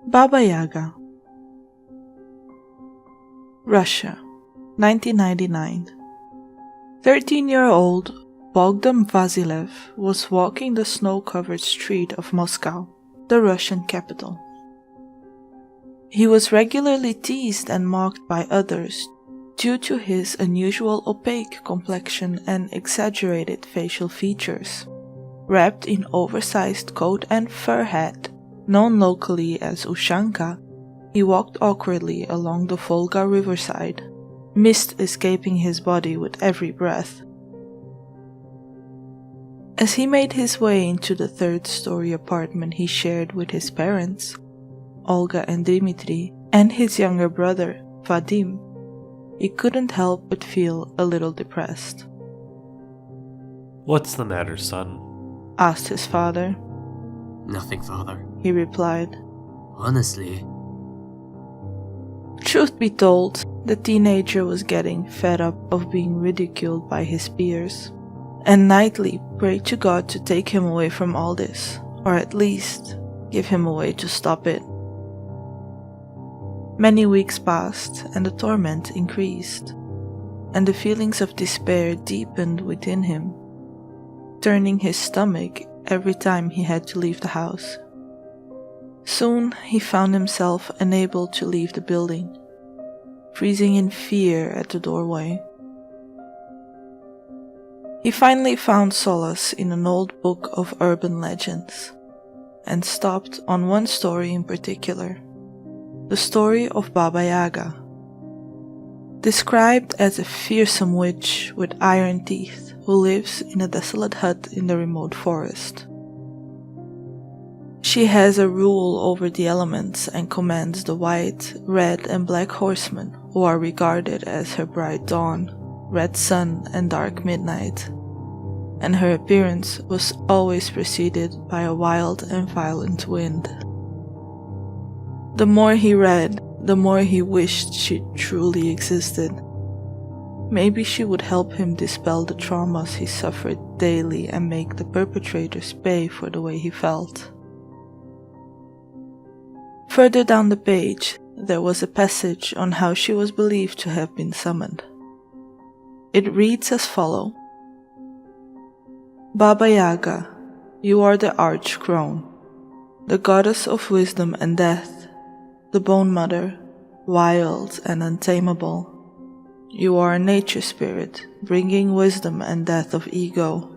Baba-Yaga. Russia, 1999. 13-year-old Bogdan Vasilev was walking the snow-covered street of Moscow, the Russian capital. He was regularly teased and mocked by others due to his unusual opaque complexion and exaggerated facial features. Wrapped in oversized coat and fur hat, known locally as Ushanka, he walked awkwardly along the Volga riverside, mist escaping his body with every breath. As he made his way into the third-story apartment he shared with his parents, Olga and Dmitry, and his younger brother, Vadim, he couldn't help but feel a little depressed. "What's the matter, son?" asked his father. "Nothing, father," he replied. "Honestly." Truth be told, the teenager was getting fed up of being ridiculed by his peers, and nightly prayed to God to take him away from all this, or at least give him a way to stop it. Many weeks passed, and the torment increased, and the feelings of despair deepened within him, turning his stomach every time he had to leave the house. Soon he found himself unable to leave the building, freezing in fear at the doorway. He finally found solace in an old book of urban legends, and stopped on one story in particular, the story of Baba-Yaga. Described as a fearsome witch with iron teeth who lives in a desolate hut in the remote forest. She has a rule over the elements and commands the white, red, and black horsemen who are regarded as her bright dawn, red sun, and dark midnight, and her appearance was always preceded by a wild and violent wind. The more he read, the more he wished she truly existed. Maybe she would help him dispel the traumas he suffered daily and make the perpetrators pay for the way he felt. Further down the page, there was a passage on how she was believed to have been summoned. It reads as follows: Baba-Yaga, you are the arch-crone, the goddess of wisdom and death, the bone mother, wild and untamable. You are a nature spirit, bringing wisdom and death of ego,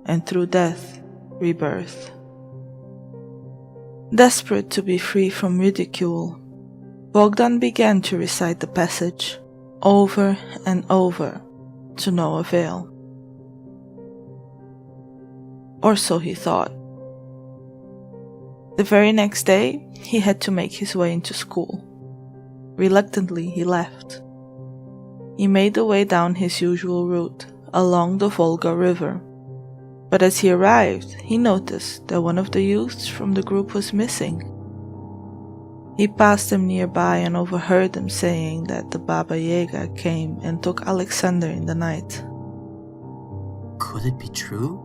and through death, rebirth. Desperate to be free from ridicule, Bogdan began to recite the passage, over and over, to no avail. Or so he thought. The very next day, he had to make his way into school. Reluctantly, he left. He made the way down his usual route, along the Volga River. But as he arrived, he noticed that one of the youths from the group was missing. He passed them nearby and overheard them saying that the Baba-Yaga came and took Alexander in the night. Could it be true?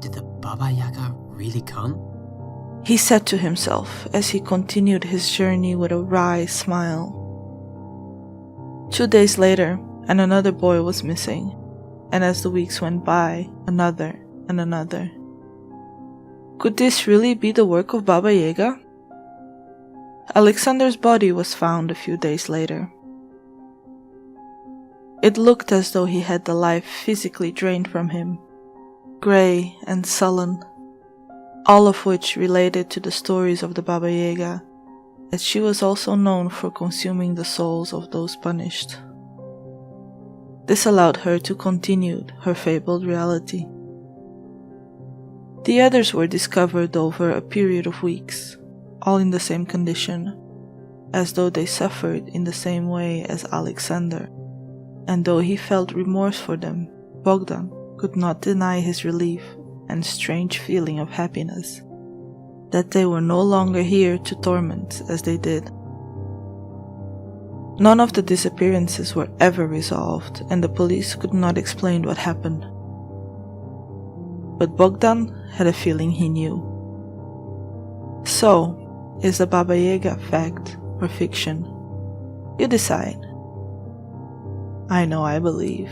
Did the Baba-Yaga really come? He said to himself as he continued his journey with a wry smile. 2 days later, and another boy was missing, and as the weeks went by, another and another. Could this really be the work of Baba-Yaga? Alexander's body was found a few days later. It looked as though he had the life physically drained from him, grey and sullen, all of which related to the stories of the Baba-Yaga, as she was also known for consuming the souls of those punished. This allowed her to continue her fabled reality. The others were discovered over a period of weeks, all in the same condition, as though they suffered in the same way as Alexander, and though he felt remorse for them, Bogdan could not deny his relief and strange feeling of happiness, that they were no longer here to torment as they did. None of the disappearances were ever resolved, and the police could not explain what happened. But Bogdan had a feeling he knew. So, Is the Baba-Yaga fact or fiction? You decide. I know I believe.